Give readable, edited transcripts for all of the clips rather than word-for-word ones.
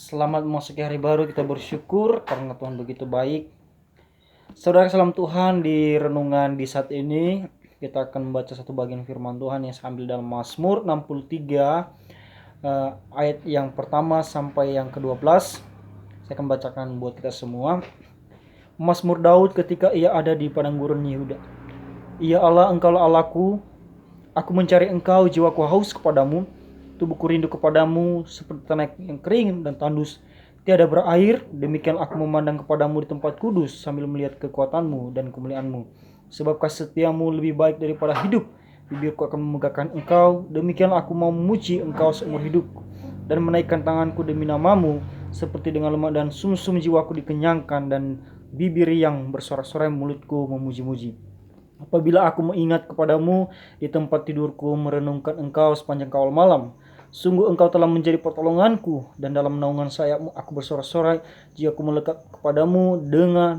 Selamat memasuki hari baru, kita bersyukur karena Tuhan begitu baik. Saudara salam Tuhan, di renungan di saat ini kita akan membaca satu bagian firman Tuhan yang saya ambil dalam Mazmur 63 ayat yang pertama sampai yang ke-12. Saya akan bacakan buat kita semua. Mazmur Daud ketika ia ada di padang gurun Yehuda. Ya Allah, Engkaulah Allahku, aku mencari Engkau, jiwaku haus kepadamu. Tubuhku rindu kepadamu seperti tanah yang kering dan tandus, tiada berair. Demikian aku memandang kepadamu di tempat kudus sambil melihat kekuatanmu dan kemuliaanmu. Sebab kasih setiamu lebih baik daripada hidup, bibirku akan memegahkan engkau. Demikian aku mau memuji engkau seumur hidupku dan menaikkan tanganku demi namamu. Seperti dengan lemak dan sumsum jiwaku dikenyangkan, dan bibir yang bersorak-sorai mulutku memuji-muji. Apabila aku mengingat kepadamu di tempat tidurku, merenungkan engkau sepanjang kawal malam. Sungguh engkau telah menjadi pertolonganku, dan dalam naungan sayapmu aku bersorak-sorai. Jiwaku melekat kepadamu,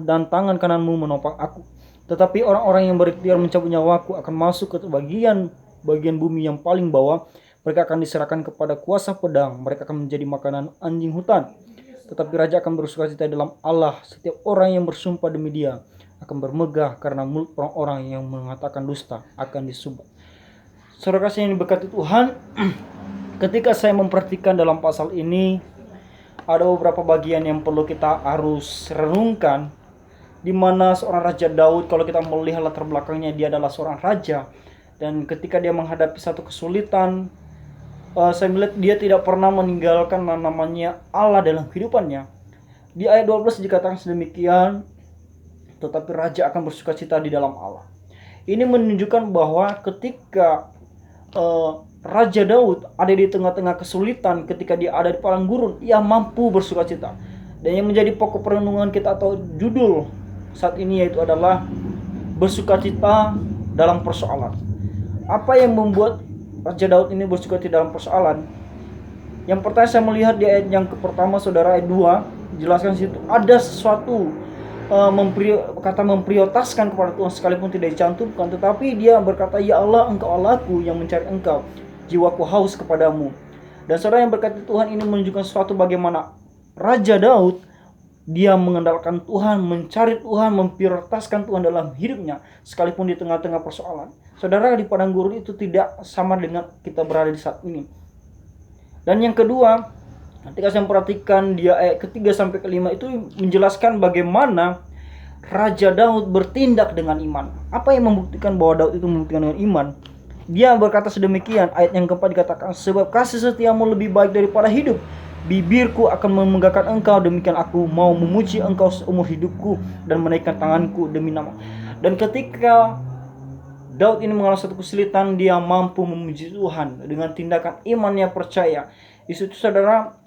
dan tangan kananmu menopang aku. Tetapi orang-orang yang berikhtiar mencabut nyawaku akan masuk ke bagian bumi yang paling bawah. Mereka akan diserahkan kepada kuasa pedang, mereka akan menjadi makanan anjing hutan. Tetapi raja akan bersukacita dalam Allah. Setiap orang yang bersumpah demi Dia akan bermegah, karena mulut orang-orang yang mengatakan dusta akan disumbat. Saudara kasih yang diberkati Tuhan, ketika saya memperhatikan dalam pasal ini, ada beberapa bagian yang perlu kita harus renungkan, di mana seorang Raja Daud, kalau kita melihat latar belakangnya, dia adalah seorang raja, dan ketika dia menghadapi satu kesulitan, saya melihat dia tidak pernah meninggalkan namanya Allah dalam kehidupannya. Di ayat 12 dikatakan sedemikian, tetapi raja akan bersukacita di dalam Allah. Ini menunjukkan bahwa ketika Raja Daud ada di tengah-tengah kesulitan, ketika dia ada di padang gurun, ia mampu bersukacita. Dan yang menjadi pokok perenungan kita atau judul saat ini yaitu adalah bersukacita dalam persoalan. Apa yang membuat Raja Daud ini bersukacita dalam persoalan? Yang pertama saya melihat di ayat yang pertama, saudara, ayat 2, jelaskan situ ada sesuatu kata memprioritaskan kepada Tuhan sekalipun tidak dicantumkan, tetapi dia berkata, ya Allah, Engkau Allahku yang mencari Engkau, jiwaku haus kepadamu. Dan saudara yang berkati Tuhan, ini menunjukkan sesuatu bagaimana Raja Daud, dia mengandalkan Tuhan, mencari Tuhan, memprioritaskan Tuhan dalam hidupnya sekalipun di tengah-tengah persoalan. Saudara, di padang gurun itu tidak sama dengan kita berada di saat ini. Dan yang kedua, ketika saya memperhatikan dia ayat ketiga sampai kelima itu menjelaskan bagaimana Raja Daud bertindak dengan iman. Apa yang membuktikan bahwa Daud itu membuktikan dengan iman? Dia berkata sedemikian, ayat yang keempat dikatakan, sebab kasih setiamu lebih baik daripada hidup, bibirku akan memegahkan engkau. Demikian aku mau memuji engkau seumur hidupku dan menaikkan tanganku demi nama. Dan ketika Daud ini mengalami satu kesulitan, dia mampu memuji Tuhan dengan tindakan imannya, percaya. Di situ saudara,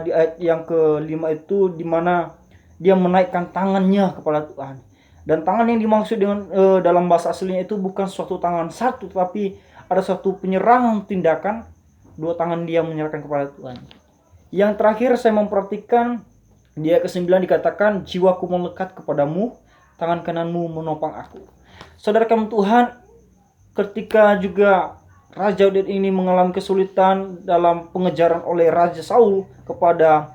di ayat yang kelima itu dimana dia menaikkan tangannya kepada Tuhan. Dan tangan yang dimaksud dengan dalam bahasa aslinya itu bukan suatu tangan satu, tapi ada satu penyerangan tindakan, dua tangan dia menyerahkan kepada Tuhan. Yang terakhir saya memperhatikan di ayat ke-9 dikatakan, jiwaku melekat kepadamu, tangan kananmu menopang aku. Saudara kami Tuhan, ketika juga Raja Daud ini mengalami kesulitan dalam pengejaran oleh Raja Saul kepada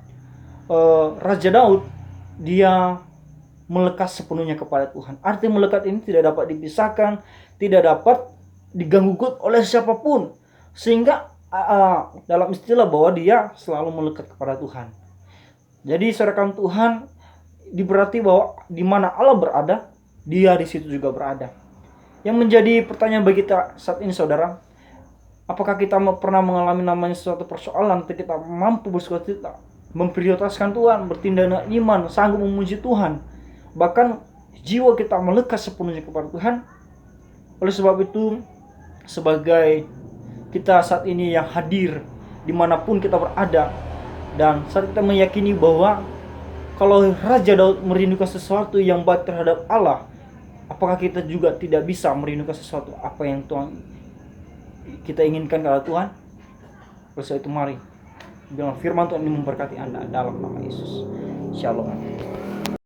Raja Daud, dia melekat sepenuhnya kepada Tuhan. Arti melekat ini tidak dapat dipisahkan, tidak dapat diganggu oleh siapapun, sehingga dalam istilah bahwa dia selalu melekat kepada Tuhan. Jadi saudara Tuhan, diberarti bahwa di mana Allah berada, dia di situ juga berada. Yang menjadi pertanyaan bagi kita saat ini, saudara, apakah kita pernah mengalami namanya suatu persoalan, kita mampu bersukacita, memprioritaskan Tuhan, bertindak dengan iman, sanggup memuji Tuhan, bahkan jiwa kita melekat sepenuhnya kepada Tuhan? Oleh sebab itu, sebagai kita saat ini yang hadir dimanapun kita berada, dan saat kita meyakini bahwa kalau Raja Daud merindukan sesuatu yang baik terhadap Allah, apakah kita juga tidak bisa merindukan sesuatu apa yang Tuhan kita inginkan kepada Tuhan? Oleh sebab itu mari bilang firman Tuhan ini memberkati Anda dalam nama Yesus. Shalom.